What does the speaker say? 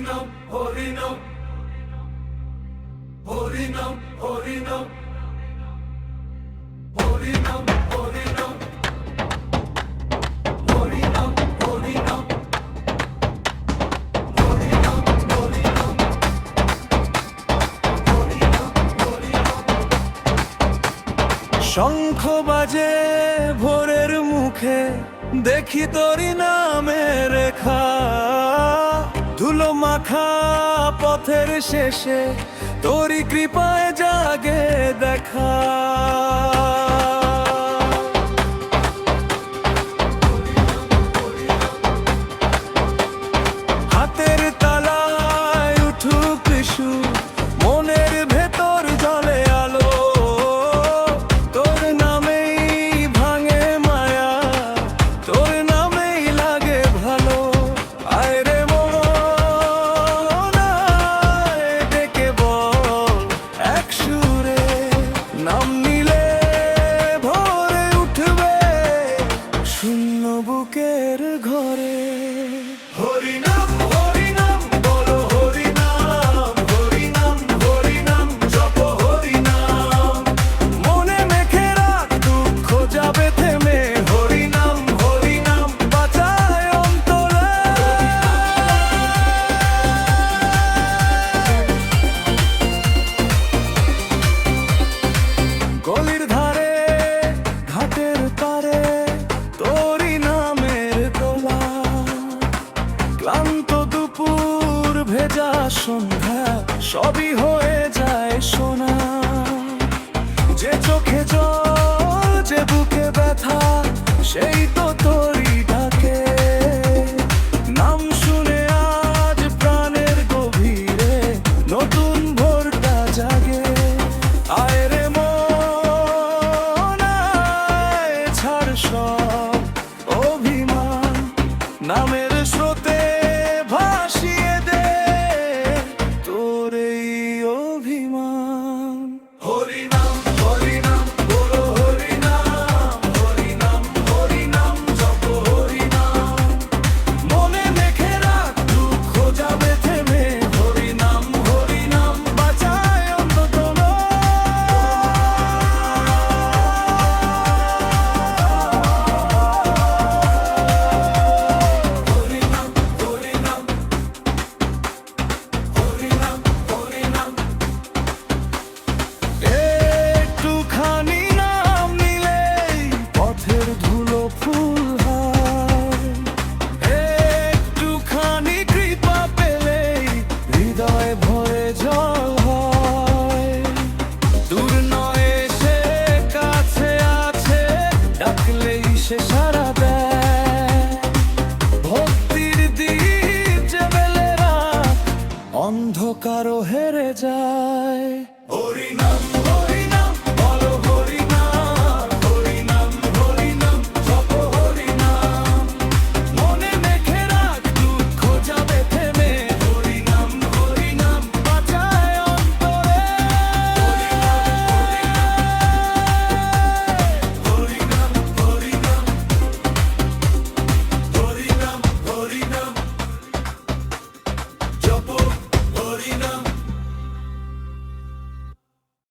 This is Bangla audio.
হরিনাম হরিনাম হরিনাম হরিনাম হরিনাম হরিনাম হরিনাম হরিনাম হরিনাম হরিনাম শঙ্খ বাজে ভোরের মুখে, দেখি তোরি নামে রেখা, ধুলো মাখা পথের শেষে তোরি কৃপায় জাগে দেখা। হাতের তালায় উঠুক সুর, মনের ভেতর জ্বলে আলো, তোর নামেই ভাঙে মায়া, তোর নামেই লাগে ভালো। আয় রে মন আয়, ডেকে বল এক সুরে, নাম নিলে ভোরে উঠবে শূন্য বুকের ঘরে। হরিনাম হরিনাম বলো হরিনাম, হরিনাম হরিনাম জপ হরিনাম, মনে মেখে রাখ দুঃখ যাবে থেমে। হরিনাম হরিনাম বাঁচায় অন্তরে। গলির ধারে ঘাটের পারে তোরি নামের দোলা, ক্লান্ত দুপুর ভেজা সন্ধ্যা সবই হয়ে যায় সোনা। যে চোখে জল, যে বুকে ব্যথা, সেই তো